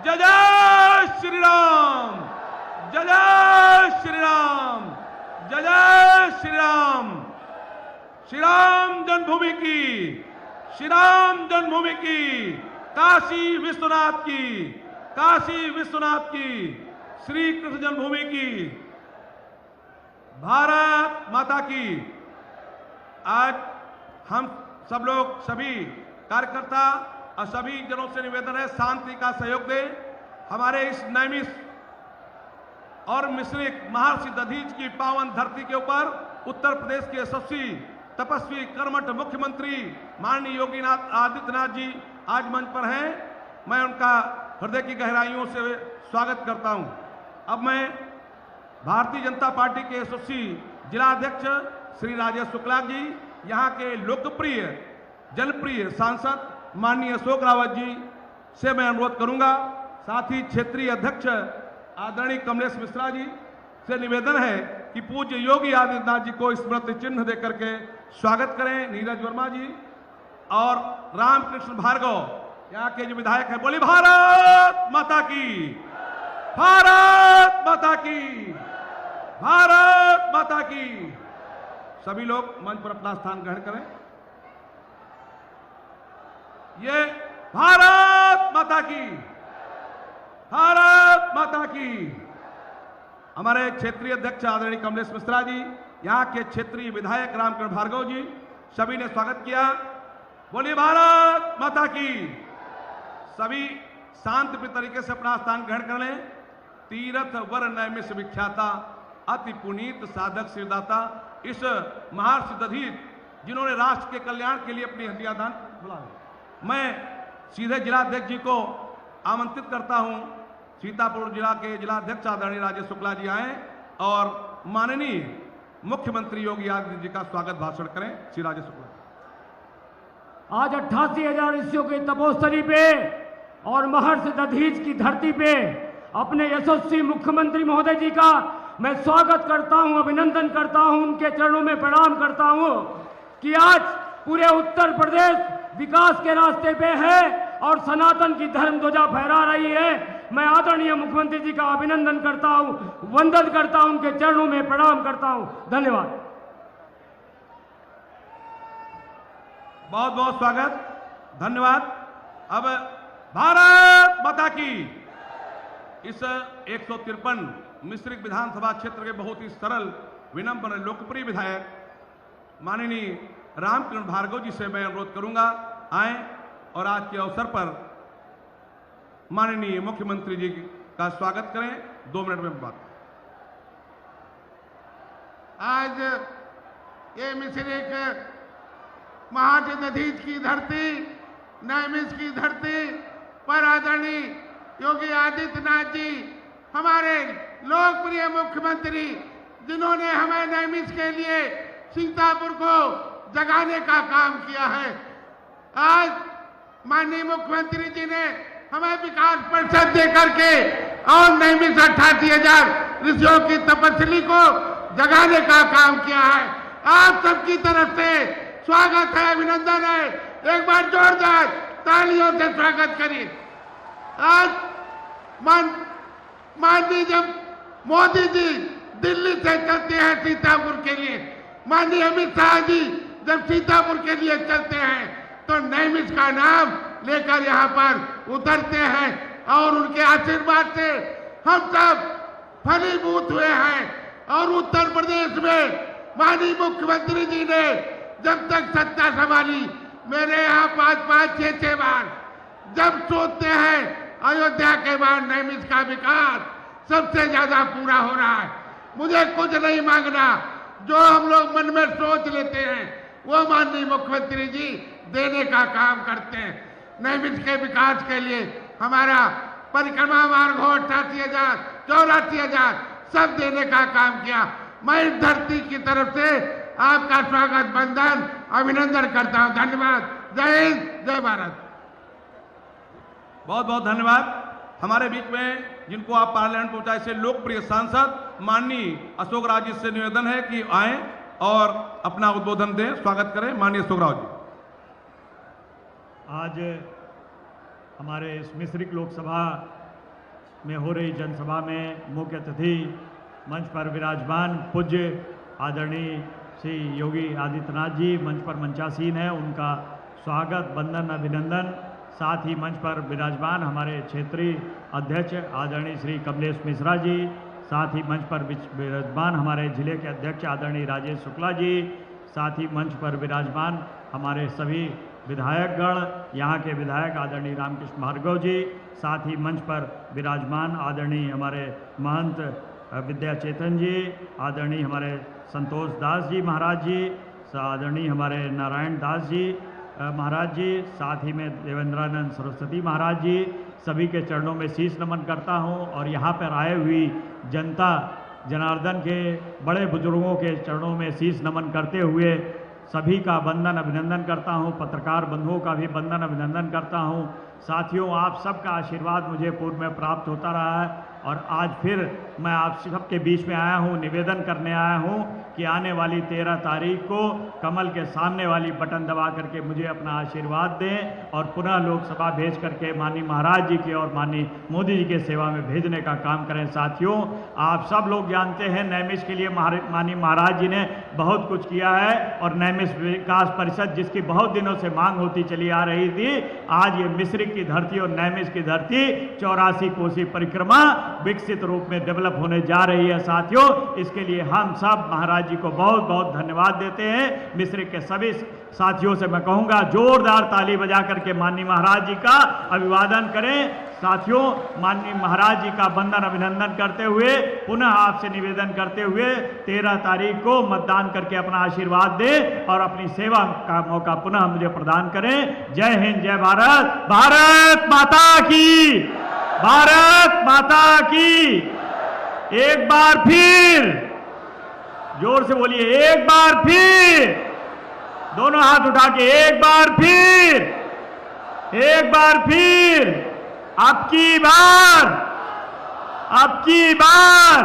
जय जय श्री राम, जय जय श्री राम, जय जय श्री राम। श्री राम जन्मभूमि की, श्री राम जन्मभूमि की, काशी विश्वनाथ की, काशी विश्वनाथ की, श्री कृष्ण जन्मभूमि की, भारत माता की। आज हम सब लोग, सभी कार्यकर्ता और सभी जनों से निवेदन है, शांति का सहयोग दें। हमारे इस नैमिष और मिश्रिक महर्षि दधीच की पावन धरती के ऊपर उत्तर प्रदेश के यशस्वी तपस्वी कर्मठ मुख्यमंत्री माननीय योगी आदित्यनाथ जी आज मंच पर हैं। मैं उनका हृदय की गहराइयों से स्वागत करता हूं। अब मैं भारतीय जनता पार्टी के यशस्वी जिलाध्यक्ष श्री राजेश शुक्ला जी, यहाँ के लोकप्रिय जनप्रिय सांसद माननीय अशोक रावत जी से मैं अनुरोध करूंगा, साथ ही क्षेत्रीय अध्यक्ष आदरणीय कमलेश मिश्रा जी से निवेदन है कि पूज्य योगी आदित्यनाथ जी को स्मृति चिन्ह देकर के स्वागत करें। नीरज वर्मा जी और रामकृष्ण भार्गव यहाँ के जो विधायक हैं, बोली भारत माता की, भारत माता की, भारत माता की। सभी लोग मंच पर अपना स्थान ग्रहण करें। ये भारत माता की, भारत माता की। हमारे क्षेत्रीय अध्यक्ष आदरणीय कमलेश मिश्रा जी, यहाँ के क्षेत्रीय विधायक रामकृष्ण भार्गव जी, सभी ने स्वागत किया। बोलिए भारत माता की। सभी शांतिप्रिय तरीके से अपना स्थान ग्रहण कर लें। तीर्थ वर नैमिष विख्याता अति पुनीत साधक शिवदाता इस महर्षि दधीच जिन्होंने राष्ट्र के कल्याण के लिए अपनी हड्डियां दान बुला, मैं सीधे जिलाध्यक्ष जी को आमंत्रित करता हूं। सीतापुर जिला के जिलाध्यक्ष आदरणीय राजेश शुक्ला जी आए और माननीय मुख्यमंत्री योगी आदित्यनाथ जी का स्वागत भाषण करें। श्री राजेश शुक्ला। आज 88,000 ऋषियों की तपोस्थली पे और महर्षि दधीच की धरती पे अपने यशस्वी मुख्यमंत्री महोदय जी का मैं स्वागत करता हूं, अभिनंदन करता हूं, उनके चरणों में प्रणाम करता हूं कि आज पूरे उत्तर प्रदेश विकास के रास्ते पे है और सनातन की धर्म ध्वजा फहरा रही है। मैं आदरणीय मुख्यमंत्री जी का अभिनंदन करता हूं, वंदन करता हूं, उनके चरणों में प्रणाम करता हूं। धन्यवाद। बहुत बहुत स्वागत, धन्यवाद। अब भारत माता की। इस 153 मिश्रिक विधानसभा क्षेत्र के बहुत ही सरल, विनम्र, लोकप्रिय विधायक माननीय रामकृष्ण भार्गव जी से मैं अनुरोध करूंगा, आए और आज के अवसर पर माननीय मुख्यमंत्री जी का स्वागत करें। 2 मिनट में बात। आज ये मिश्रिक महर्षि दधीच की धरती, नैमिष की धरती पर आदरणीय योगी आदित्यनाथ जी, हमारे लोकप्रिय मुख्यमंत्री, जिन्होंने हमें नैमिष के लिए सीतापुर को जगाने का काम किया है। आज माननीय मुख्यमंत्री जी ने हमें विकास परिषद देकर के और नैमिष 88,000 ऋषियों की तपस्वी को जगाने का काम किया है। आप सबकी तरफ से स्वागत है, अभिनंदन है। एक बार जोरदार तालियों से स्वागत करिए। आज माननीय जब मोदी जी दिल्ली से चलते हैं सीतापुर के लिए, माननीय अमित शाह जी जब सीतापुर के लिए चलते हैं तो नैमिष का नाम लेकर यहाँ पर उतरते हैं और उनके आशीर्वाद से हम सब फलीभूत हुए हैं। और उत्तर प्रदेश में माननीय मुख्यमंत्री जी ने जब तक सत्ता संभाली, मेरे यहाँ 5-5, 6-6 बार जब सोचते हैं अयोध्या के बाद नैमिष का विकास सबसे ज्यादा पूरा हो रहा है। मुझे कुछ नहीं मांगना, जो हम लोग मन में सोच लेते हैं वो माननीय मुख्यमंत्री जी देने का काम करते हैं। नैमिष के विकास के लिए हमारा परिक्रमा मार्ग हो 88,000, 84,000 सब देने का काम किया। मैं इस धरती की तरफ से आपका स्वागत, वंदन, अभिनंदन करता हूं। धन्यवाद। जय हिंद, जय भारत। बहुत बहुत धन्यवाद। हमारे बीच में जिनको आप पार्लियामेंट पहुंचाए से लोकप्रिय सांसद माननीय अशोक राव जी से निवेदन है कि आए और अपना उद्बोधन दें, स्वागत करें। माननीय अशोक राव जी। आज हमारे इस मिश्रिक लोकसभा में हो रही जनसभा में मुख्य अतिथि मंच पर विराजमान पूज्य आदरणीय श्री योगी आदित्यनाथ जी मंच पर मंचासीन हैं, उनका स्वागत, वंदन, अभिनंदन। साथ ही मंच पर विराजमान हमारे क्षेत्रीय अध्यक्ष आदरणीय श्री कमलेश मिश्रा जी, साथ ही मंच पर विराजमान हमारे जिले के अध्यक्ष आदरणीय राजेश शुक्ला जी, साथ ही मंच पर विराजमान हमारे सभी विधायकगण, यहाँ के विधायक आदरणीय रामकृष्ण भार्गव जी, साथ ही मंच पर विराजमान आदरणीय हमारे महंत विद्या चेतन जी, आदरणीय हमारे संतोष दास जी महाराज जी, आदरणीय हमारे नारायण दास जी महाराज जी, साथ ही में देवेंद्रानंद सरस्वती महाराज जी, सभी के चरणों में शीश नमन करता हूं और यहाँ पर आए हुई जनता जनार्दन के बड़े बुजुर्गों के चरणों में शीश नमन करते हुए सभी का वंदन अभिनंदन करता हूं, पत्रकार बंधुओं का भी वंदन अभिनंदन करता हूं। साथियों, आप सबका आशीर्वाद मुझे पूर्व में प्राप्त होता रहा है और आज फिर मैं आप सबके बीच में आया हूं, निवेदन करने आया हूं कि आने वाली 13 तारीख को कमल के सामने वाली बटन दबा करके मुझे अपना आशीर्वाद दें और पुनः लोकसभा भेज करके माननीय महाराज जी की और माननीय मोदी जी के सेवा में भेजने का काम करें। साथियों, आप सब लोग जानते हैं नैमिष के लिए माननीय महाराज जी ने बहुत कुछ किया है और नैमिष विकास परिषद जिसकी बहुत दिनों से मांग होती चली आ रही थी, आज ये मिश्रिक की धरती और नैमिष की धरती 84 कोसी परिक्रमा विकसित रूप में डेवलप होने जा रही है। साथियों, इसके लिए हम सब महाराज जी को बहुत बहुत धन्यवाद देते हैं। मिश्रिक के सभी साथियों से मैं कहूंगा जोरदार ताली बजा करके माननीय महाराज जी का अभिवादन करें। साथियों, माननीय महाराज जी का वंदन अभिनंदन करते हुए पुनः आपसे निवेदन करते हुए 13 तारीख को मतदान करके अपना आशीर्वाद दें और अपनी सेवा का मौका पुनः मुझे प्रदान करें। जय हिंद, जय भारत, भारत माता की, भारत माता की। एक बार फिर जोर से बोलिए, एक बार फिर, दोनों हाथ उठा के एक बार फिर, एक बार फिर, अब की बार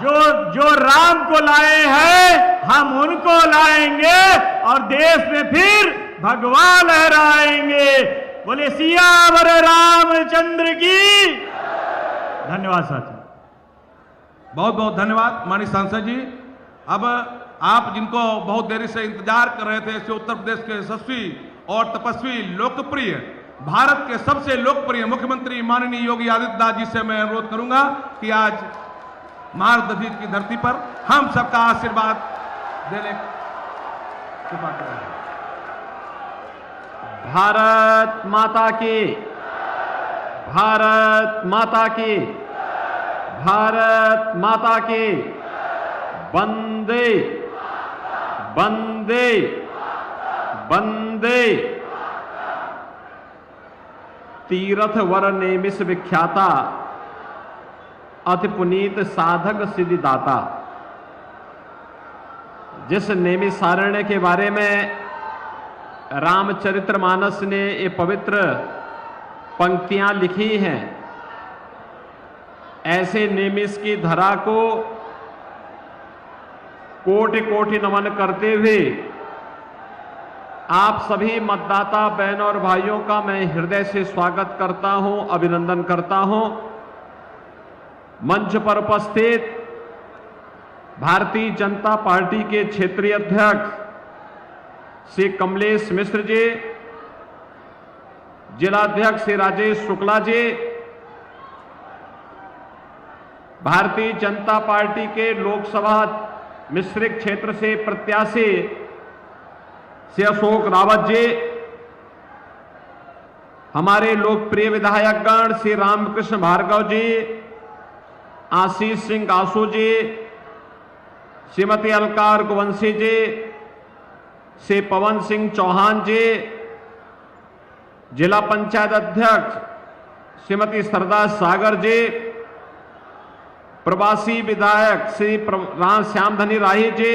जो राम को लाए हैं हम उनको लाएंगे और देश में फिर भगवान लहराएंगे। बोले सियावर रामचंद्र की। धन्यवाद साथियों। बहुत बहुत धन्यवाद माननीय सांसद जी। अब आप जिनको बहुत देरी से इंतजार कर रहे थे, ऐसे उत्तर प्रदेश के यशस्वी और तपस्वी लोकप्रिय भारत के सबसे लोकप्रिय मुख्यमंत्री माननीय योगी आदित्यनाथ जी से मैं अनुरोध करूंगा कि आज महादधीज की धरती पर हम सबका आशीर्वाद देने की बात करें। भारत माता की, भारत माता की, भारत माता की। वंदे वंदे वंदे। तीर्थ वर नेमिष विख्याता अति पुनीत साधक सिद्धिदाता। जिस नेमिषारण्य के बारे में रामचरितमानस ने ये पवित्र पंक्तियां लिखी हैं, ऐसे नेमिष की धरा को कोटि कोटि नमन करते हुए आप सभी मतदाता बहन और भाइयों का मैं हृदय से स्वागत करता हूं, अभिनंदन करता हूं। मंच पर उपस्थित भारतीय जनता पार्टी के क्षेत्रीय अध्यक्ष श्री कमलेश मिश्र जी, जिलाध्यक्ष श्री राजेश शुक्ला जी, भारतीय जनता पार्टी के लोकसभा मिश्रिक क्षेत्र से प्रत्याशी श्री अशोक रावत जी, हमारे लोकप्रिय विधायकगण श्री रामकृष्ण भार्गव जी, आशीष सिंह आसू जी, श्रीमती अलका रघुवंशी जी, श्री पवन सिंह चौहान जी, जिला पंचायत अध्यक्ष श्रीमती सरदार सागर जी, प्रवासी विधायक श्री श्याम धनी राही जी,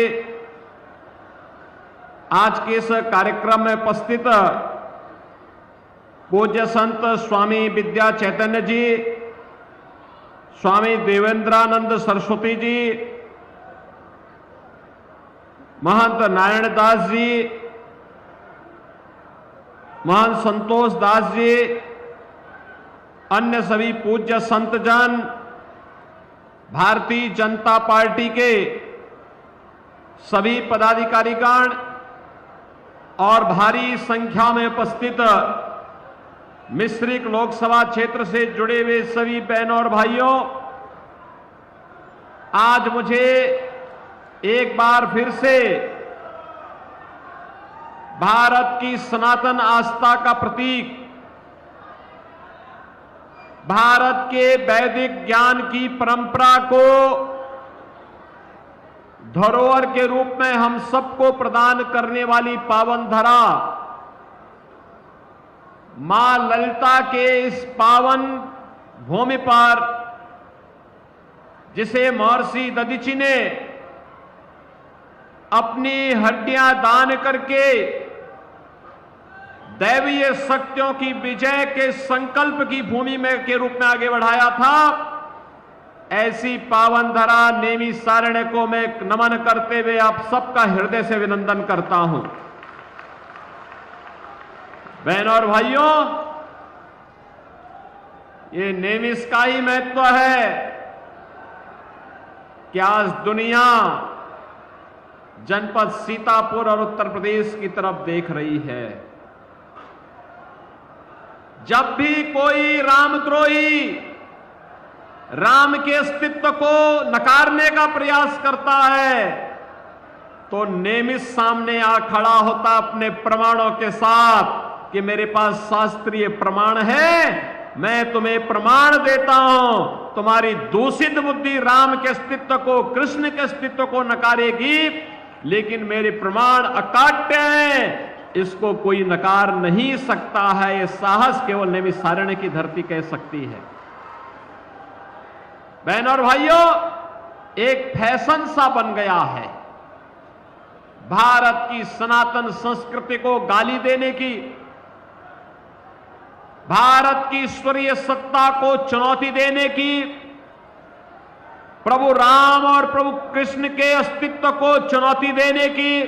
आज के इस कार्यक्रम में उपस्थित पूज्य संत स्वामी विद्या चैतन्य जी, स्वामी देवेंद्रानंद सरस्वती जी, महंत नारायण दास जी, महंत संतोष दास जी, अन्य सभी पूज्य संतजन, भारतीय जनता पार्टी के सभी पदाधिकारीगण और भारी संख्या में उपस्थित मिश्रिक लोकसभा क्षेत्र से जुड़े हुए सभी बहनों और भाइयों, आज मुझे एक बार फिर से भारत की सनातन आस्था का प्रतीक, भारत के वैदिक ज्ञान की परंपरा को धरोहर के रूप में हम सबको प्रदान करने वाली पावन धरा मां ललिता के इस पावन भूमि पर, जिसे महर्षि दधीचि ने अपनी हड्डियां दान करके दैवीय शक्तियों की विजय के संकल्प की भूमि में के रूप में आगे बढ़ाया था, ऐसी पावन धरा नेमी सारण्य को मैं नमन करते हुए आप सबका हृदय से अभिनंदन करता हूं। बहनों और भाइयों, ये नेमिस का ही महत्व है कि आज दुनिया जनपद सीतापुर और उत्तर प्रदेश की तरफ देख रही है। जब भी कोई रामद्रोही राम के अस्तित्व को नकारने का प्रयास करता है तो नेमिस सामने आ खड़ा होता अपने प्रमाणों के साथ कि मेरे पास शास्त्रीय प्रमाण है, मैं तुम्हें प्रमाण देता हूं। तुम्हारी दूषित बुद्धि राम के अस्तित्व को, कृष्ण के अस्तित्व को नकारेगी, लेकिन मेरे प्रमाण अकाट्य हैं, इसको कोई नकार नहीं सकता है। यह साहस केवल नैमिषारण्य की धरती कह सकती है। बहनों और भाइयों, एक फैशन सा बन गया है भारत की सनातन संस्कृति को गाली देने की, भारत की ईश्वरीय सत्ता को चुनौती देने की, प्रभु राम और प्रभु कृष्ण के अस्तित्व को चुनौती देने की।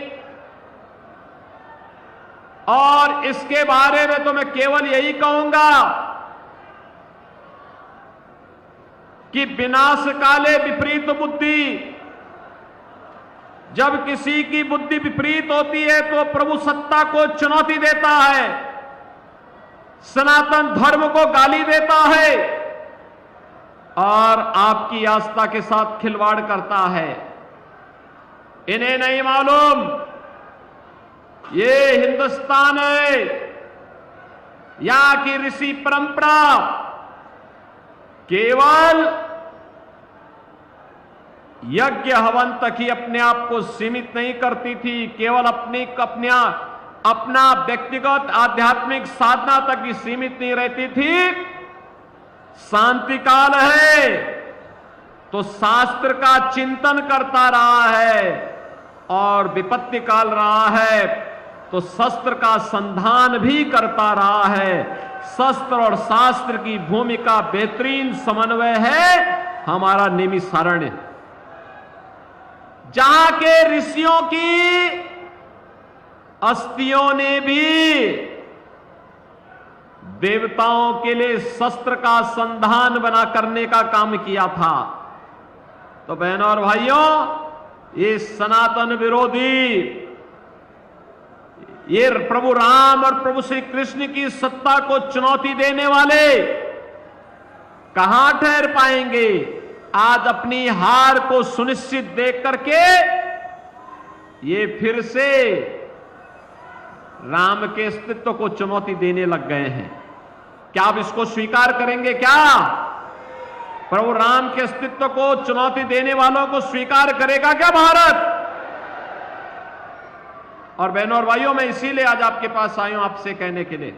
और इसके बारे में तो मैं केवल यही कहूंगा कि विनाश काले विपरीत बुद्धि, जब किसी की बुद्धि विपरीत होती है तो प्रभु सत्ता को चुनौती देता है, सनातन धर्म को गाली देता है और आपकी आस्था के साथ खिलवाड़ करता है। इन्हें नहीं मालूम ये हिंदुस्तान है, यहां की ऋषि परंपरा केवल यज्ञ हवन तक ही अपने आप को सीमित नहीं करती थी, केवल अपना व्यक्तिगत आध्यात्मिक साधना तक ही सीमित नहीं रहती थी। शांति काल है तो शास्त्र का चिंतन करता रहा है, और विपत्ति काल रहा है तो शस्त्र का संधान भी करता रहा है। शस्त्र और शास्त्र की भूमिका बेहतरीन समन्वय है हमारा नैमिषारण्य, जहां के ऋषियों की अस्थियों ने भी देवताओं के लिए शस्त्र का संधान बना करने का काम किया था। तो बहनों और भाइयों, ये सनातन विरोधी, ये प्रभु राम और प्रभु श्री कृष्ण की सत्ता को चुनौती देने वाले कहां ठहर पाएंगे। आज अपनी हार को सुनिश्चित देख करके ये फिर से राम के अस्तित्व को चुनौती देने लग गए हैं। क्या आप इसको स्वीकार करेंगे? क्या प्रभु राम के अस्तित्व को चुनौती देने वालों को स्वीकार करेगा क्या भारत? और बहनों और भाइयों, मैं इसीलिए आज आपके पास आया हूं आपसे कहने के लिए,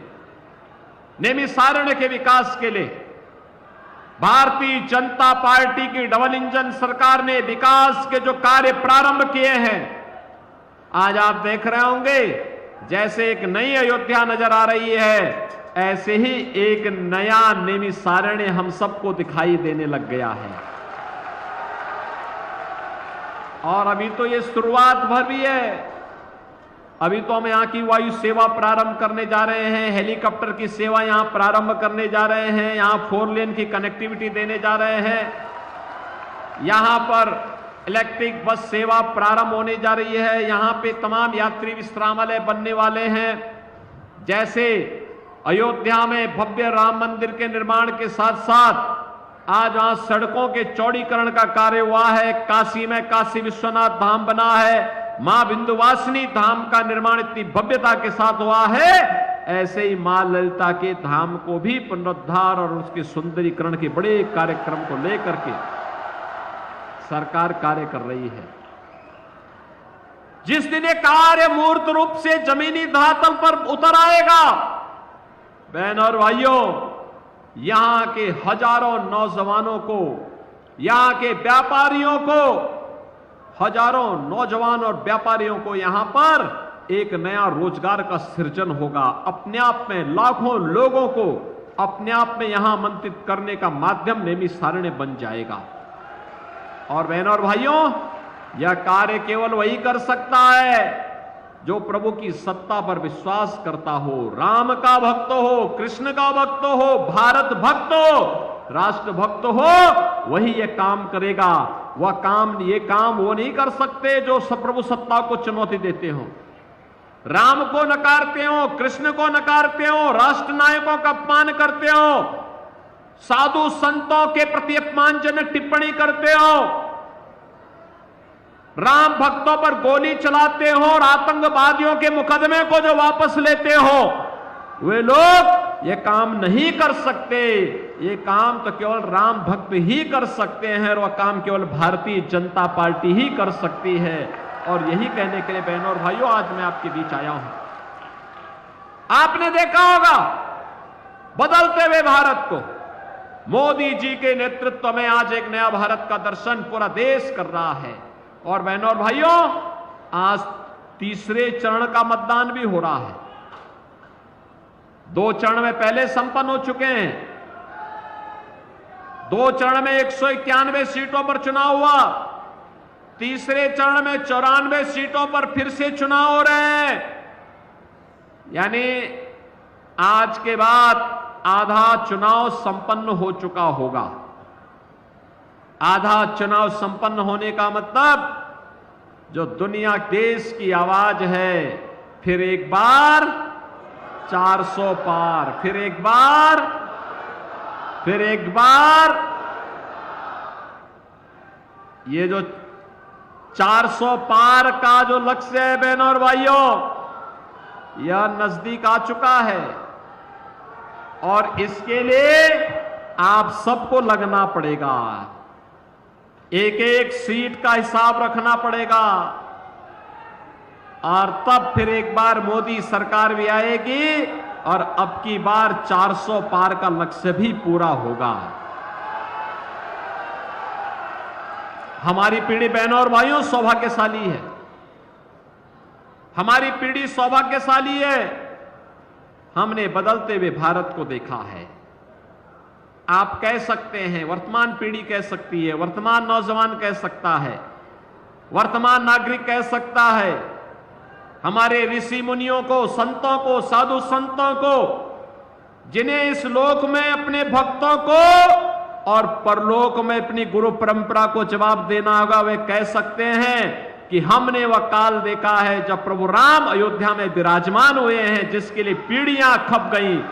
नैमिषारण्य के विकास के लिए भारतीय जनता पार्टी की डबल इंजन सरकार ने विकास के जो कार्य प्रारंभ किए हैं, आज आप देख रहे होंगे जैसे एक नई अयोध्या नजर आ रही है, ऐसे ही एक नया नैमिषारण्य हम सबको दिखाई देने लग गया है। और अभी तो ये शुरुआत भर भी है, अभी तो हम यहां की वायु सेवा प्रारंभ करने जा रहे हैं, हेलीकॉप्टर की सेवा यहां प्रारंभ करने जा रहे हैं, यहां 4 लेन की कनेक्टिविटी देने जा रहे हैं, यहां पर इलेक्ट्रिक बस सेवा प्रारंभ होने जा रही है, यहां पे तमाम यात्री विश्रामालय बनने वाले हैं। जैसे अयोध्या में भव्य राम मंदिर के निर्माण के साथ साथ आज वहां सड़कों के चौड़ीकरण का कार्य हुआ है, काशी में काशी विश्वनाथ धाम बना है, मां विंध्यवासिनी धाम का निर्माण इतनी भव्यता के साथ हुआ है, ऐसे ही मां ललिता के धाम को भी पुनरुद्धार और उसके सुंदरीकरण के बड़े कार्यक्रम को लेकर के सरकार कार्य कर रही है। जिस दिन ये कार्य मूर्त रूप से जमीनी धरातल पर उतर आएगा, बहनों और भाइयों, यहां के हजारों नौजवानों को, यहां के व्यापारियों को, हजारों नौजवान और व्यापारियों को यहां पर एक नया रोजगार का सृजन होगा। अपने आप में लाखों लोगों को अपने आप में यहां आमंत्रित करने का माध्यम नैमिषारण्य बन जाएगा। और बहनों और भाइयों, यह कार्य केवल वही कर सकता है जो प्रभु की सत्ता पर विश्वास करता हो, राम का भक्त हो, कृष्ण का भक्त हो, भारत भक्त हो, राष्ट्र भक्त हो, वही ये काम करेगा। ये काम वो नहीं कर सकते जो प्रभु सत्ता को चुनौती देते हो, राम को नकारते हो, कृष्ण को नकारते हो, राष्ट्र नायकों का अपमान करते हो, साधु संतों के प्रति अपमानजनक टिप्पणी करते हो, राम भक्तों पर गोली चलाते हो और आतंकवादियों के मुकदमे को जो वापस लेते हो, वे लोग ये काम नहीं कर सकते। ये काम तो केवल राम भक्त ही कर सकते हैं और वह काम केवल भारतीय जनता पार्टी ही कर सकती है। और यही कहने के लिए बहनों और भाइयों आज मैं आपके बीच आया हूं। आपने देखा होगा बदलते हुए भारत को मोदी जी के नेतृत्व में आज एक नया भारत का दर्शन पूरा देश कर रहा है। और बहनों और भाइयों, आज तीसरे चरण का मतदान भी हो रहा है। 2 चरण में पहले संपन्न हो चुके हैं। 2 चरण में 191 सीटों पर चुनाव हुआ। तीसरे चरण में 94 सीटों पर फिर से चुनाव हो रहे हैं। यानी आज के बाद आधा चुनाव संपन्न हो चुका होगा। आधा चुनाव संपन्न होने का मतलब जो दुनिया देश की आवाज है, फिर एक बार 400 पार, फिर एक बार, फिर एक बार। ये जो 400 पार का जो लक्ष्य है बहनों और भाइयों, यह नजदीक आ चुका है। और इसके लिए आप सबको लगना पड़ेगा, एक एक सीट का हिसाब रखना पड़ेगा। और तब फिर एक बार मोदी सरकार भी आएगी और अब की बार 400 पार का लक्ष्य भी पूरा होगा। हमारी पीढ़ी बहनों और भाइयों सौभाग्यशाली है। हमारी पीढ़ी सौभाग्यशाली है। हमने बदलते हुए भारत को देखा है। आप कह सकते हैं, वर्तमान पीढ़ी कह सकती है, वर्तमान नौजवान कह सकता है, वर्तमान नागरिक कह सकता है, हमारे ऋषि मुनियों को, संतों को, साधु संतों को, जिन्हें इस लोक में अपने भक्तों को और परलोक में अपनी गुरु परंपरा को जवाब देना होगा, वे कह सकते हैं कि हमने वह काल देखा है जब प्रभु राम अयोध्या में विराजमान हुए हैं, जिसके लिए पीढ़ियां खप गई,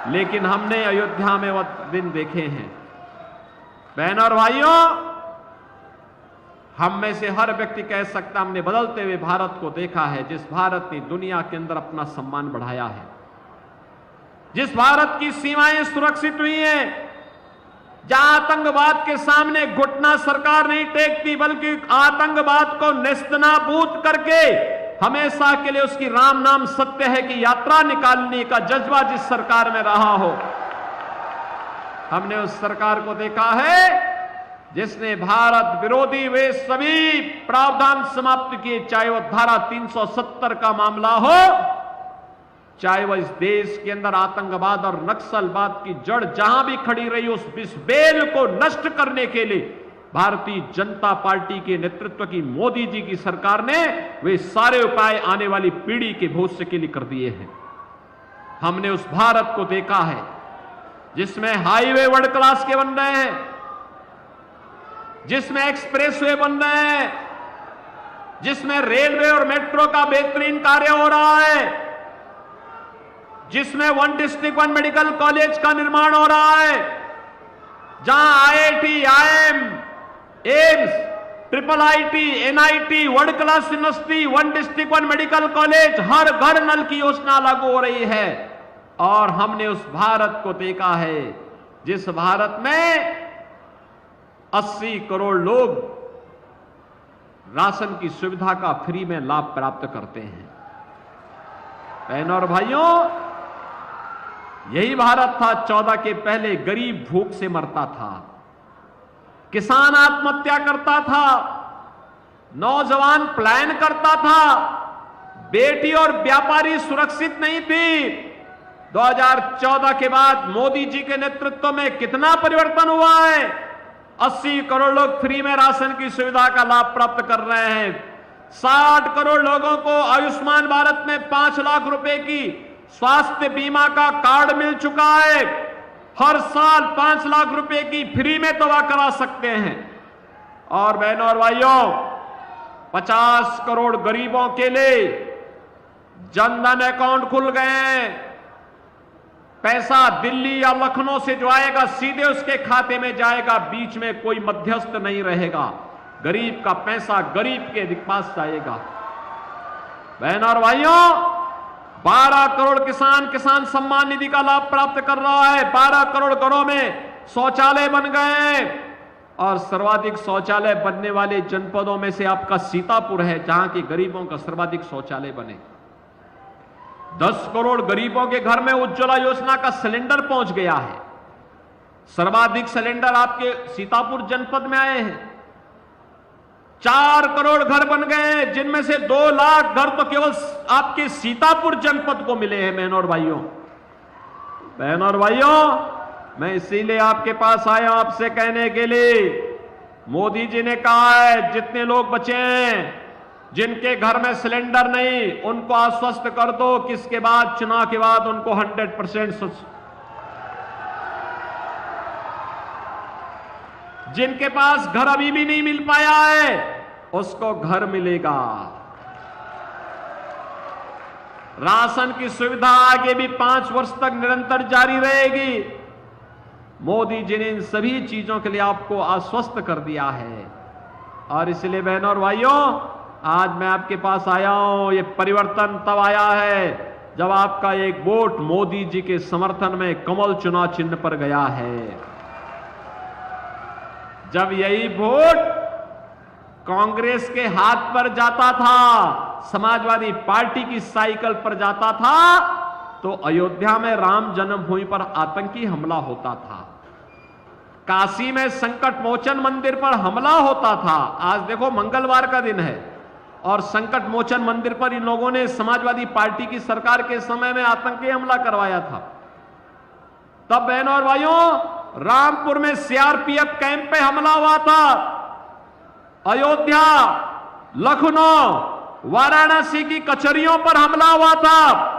लेकिन हमने अयोध्या में वह दिन देखे हैं। बहनों और भाइयों, हम में से हर व्यक्ति कह सकता हमने बदलते हुए भारत को देखा है, जिस भारत ने दुनिया के अंदर अपना सम्मान बढ़ाया है, जिस भारत की सीमाएं सुरक्षित हुई हैं, जहां आतंकवाद के सामने घुटना सरकार नहीं टेकती, बल्कि आतंकवाद को नेस्तनाबूद करके हमेशा के लिए उसकी राम नाम सत्य है की यात्रा निकालने का जज्बा जिस सरकार में रहा हो। हमने उस सरकार को देखा है जिसने भारत विरोधी वे सभी प्रावधान समाप्त किए, चाहे वह धारा 370 का मामला हो, चाहे वह इस देश के अंदर आतंकवाद और नक्सलवाद की जड़ जहां भी खड़ी रही, उस बेल को नष्ट करने के लिए भारतीय जनता पार्टी के नेतृत्व की मोदी जी की सरकार ने वे सारे उपाय आने वाली पीढ़ी के भविष्य के लिए कर दिए हैं। हमने उस भारत को देखा है जिसमें हाईवे वर्ल्ड क्लास के बन रहे हैं, जिसमें एक्सप्रेसवे बन रहे हैं, जिसमें रेलवे और मेट्रो का बेहतरीन कार्य हो रहा है, जिसमें 1 डिस्ट्रिक्ट 1 मेडिकल कॉलेज का निर्माण हो रहा है, जहां IIT, IIM, AIIMS, IIIT, NIT, world class university, 1 district 1 medical college, हर घर नल की योजना लागू हो रही है। और हमने उस भारत को देखा है जिस भारत में 80 करोड़ लोग राशन की सुविधा का फ्री में लाभ प्राप्त करते हैं। बहनों और भाइयों, यही भारत था 14 के पहले गरीब भूख से मरता था, किसान आत्महत्या करता था, नौजवान पलायन करता था, बेटी और व्यापारी सुरक्षित नहीं थी। 2014 के बाद मोदी जी के नेतृत्व में कितना परिवर्तन हुआ है। 80 करोड़ लोग फ्री में राशन की सुविधा का लाभ प्राप्त कर रहे हैं। 60 करोड़ लोगों को आयुष्मान भारत में 5 लाख रुपए की स्वास्थ्य बीमा का कार्ड मिल चुका है। हर साल 5 लाख रुपए की फ्री में दवा करा सकते हैं। और बहनों और भाइयों, 50 करोड़ गरीबों के लिए जनधन अकाउंट खुल गए हैं। पैसा दिल्ली या लखनऊ से जो आएगा सीधे उसके खाते में जाएगा, बीच में कोई मध्यस्थ नहीं रहेगा। गरीब का पैसा गरीब के पास जाएगा। बहनों और भाइयों, 12 करोड़ किसान सम्मान निधि का लाभ प्राप्त कर रहा है। 12 करोड़ घरों में शौचालय बन गए हैं। और सर्वाधिक शौचालय बनने वाले जनपदों में से आपका सीतापुर है, जहां के गरीबों का सर्वाधिक शौचालय बने। 10 करोड़ गरीबों के घर में उज्ज्वला योजना का सिलेंडर पहुंच गया है। सर्वाधिक सिलेंडर आपके सीतापुर जनपद में आए हैं। 4 करोड़ घर बन गए हैं, जिनमें से 2 लाख घर तो केवल आपके सीतापुर जनपद को मिले हैं। बहनों और भाइयों, मैं इसीलिए आपके पास आया आपसे कहने के लिए, मोदी जी ने कहा है जितने लोग बचे हैं जिनके घर में सिलेंडर नहीं, उनको आश्वस्त कर दो कि इसके बाद चुनाव के बाद उनको 100% जिनके पास घर अभी भी नहीं मिल पाया है उसको घर मिलेगा। राशन की सुविधा आगे भी 5 वर्ष तक निरंतर जारी रहेगी। मोदी जी ने इन सभी चीजों के लिए आपको आश्वस्त कर दिया है। और इसलिए बहनों और भाइयों, आज मैं आपके पास आया हूं। ये परिवर्तन तब आया है जब आपका एक वोट मोदी जी के समर्थन में कमल चुनाव चिन्ह पर गया है। जब यही वोट कांग्रेस के हाथ पर जाता था, समाजवादी पार्टी की साइकिल पर जाता था, तो अयोध्या में राम जन्मभूमि पर आतंकी हमला होता था, काशी में संकट मोचन मंदिर पर हमला होता था। आज देखो मंगलवार का दिन है और संकट मोचन मंदिर पर इन लोगों ने समाजवादी पार्टी की सरकार के समय में आतंकी हमला करवाया था। तब बहनों और भाइयों, रामपुर में CRPF कैंप पे हमला हुआ था। अयोध्या, लखनऊ, वाराणसी की कचहरियों पर हमला हुआ था।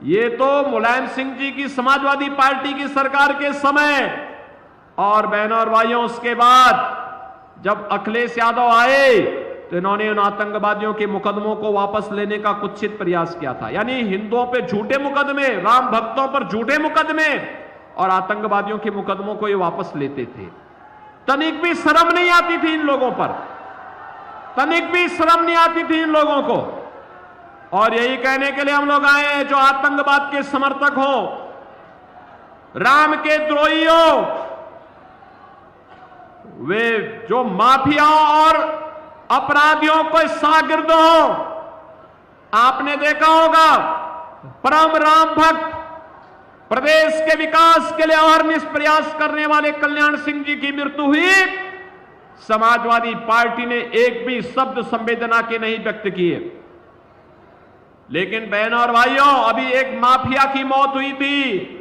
ये तो मुलायम सिंह जी की समाजवादी पार्टी की सरकार के समय। और बहनों और भाइयों, उसके बाद जब अखिलेश यादव आए तो इन्होंने उन आतंकवादियों के मुकदमों को वापस लेने का कुत्सित प्रयास किया था। यानी हिंदुओं पे झूठे मुकदमे, राम भक्तों पर झूठे मुकदमे और आतंकवादियों के मुकदमों को ये वापस लेते थे। तनिक भी शर्म नहीं आती थी इन लोगों पर, तनिक भी शर्म नहीं आती थी इन लोगों को। और यही कहने के लिए हम लोग आए हैं, जो आतंकवाद के समर्थक हो, राम के द्रोही हो, वे जो माफियाओं और अपराधियों को शागिर्द हो। आपने देखा होगा परम राम भक्त, प्रदेश के विकास के लिए अहर्निश प्रयास करने वाले कल्याण सिंह जी की मृत्यु हुई। समाजवादी पार्टी ने एक भी शब्द संवेदना के नहीं व्यक्त किए। लेकिन बहनों और भाइयों, अभी एक माफिया की मौत हुई थी।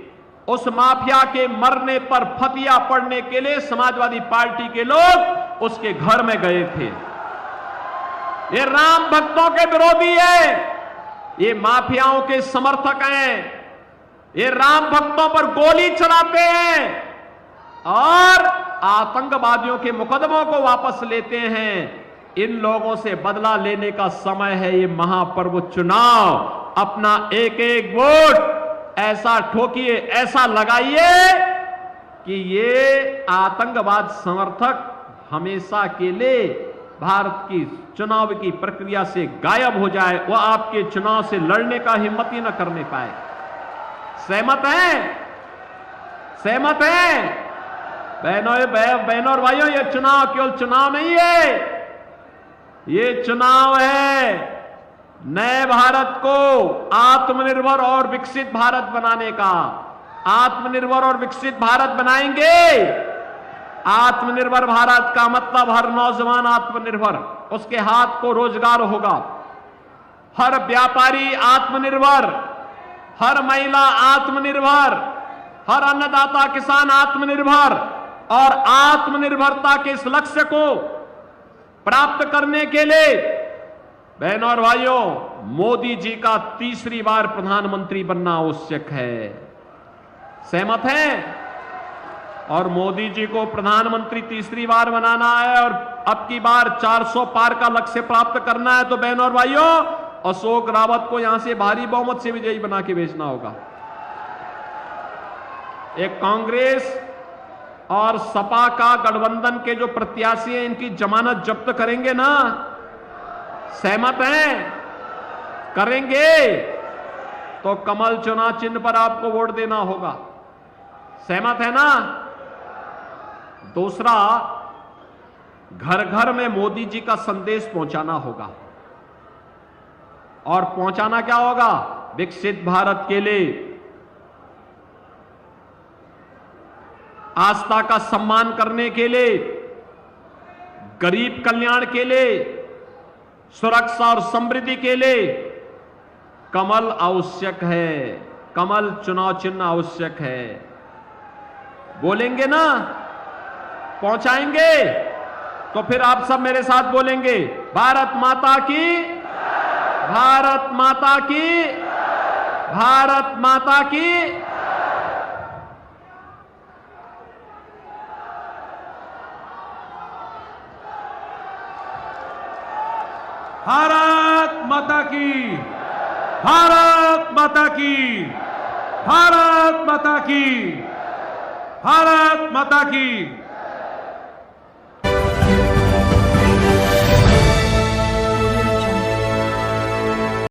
उस माफिया के मरने पर फतिया पड़ने के लिए समाजवादी पार्टी के लोग उसके घर में गए थे। ये राम भक्तों के विरोधी है, ये माफियाओं के समर्थक हैं, ये राम भक्तों पर गोली चलाते हैं और आतंकवादियों के मुकदमों को वापस लेते हैं। इन लोगों से बदला लेने का समय है ये महापर्व चुनाव। अपना एक एक वोट ऐसा ठोकिए, ऐसा लगाइए कि ये आतंकवाद समर्थक हमेशा के लिए भारत की चुनाव की प्रक्रिया से गायब हो जाए, वो आपके चुनाव से लड़ने का हिम्मत ही न करने पाए। सहमत हैं? सहमत हैं? बहनों और भाइयों, ये चुनाव केवल चुनाव नहीं है, ये चुनाव है नए भारत को आत्मनिर्भर और विकसित भारत बनाने का। आत्मनिर्भर और विकसित भारत बनाएंगे। आत्मनिर्भर भारत का मतलब हर नौजवान आत्मनिर्भर, उसके हाथ को रोजगार होगा, हर व्यापारी आत्मनिर्भर, हर महिला आत्मनिर्भर, हर अन्नदाता किसान आत्मनिर्भर। और आत्मनिर्भरता के इस लक्ष्य को प्राप्त करने के लिए बहनों और भाइयों, मोदी जी का तीसरी बार प्रधानमंत्री बनना आवश्यक है। सहमत हैं? और मोदी जी को प्रधानमंत्री तीसरी बार बनाना है और अब की बार 400 पार का लक्ष्य प्राप्त करना है, तो बहनों और भाइयों, अशोक रावत को यहां से भारी बहुमत से विजयी बना के भेजना होगा। एक कांग्रेस और सपा का गठबंधन के जो प्रत्याशी हैं, इनकी जमानत जब्त करेंगे ना? सहमत हैं? करेंगे तो कमल चुनाव चिन्ह पर आपको वोट देना होगा। सहमत है ना? दूसरा, घर घर में मोदी जी का संदेश पहुंचाना होगा। और पहुंचाना क्या होगा? विकसित भारत के लिए, आस्था का सम्मान करने के लिए, गरीब कल्याण के लिए, सुरक्षा और समृद्धि के लिए कमल आवश्यक है, कमल चुनाव चिन्ह आवश्यक है। बोलेंगे ना? पहुंचाएंगे? तो फिर आप सब मेरे साथ बोलेंगे, भारत माता की, भारत माता की, भारत माता की। भारत माता की, भारत माता की, भारत माता की, भारत माता की।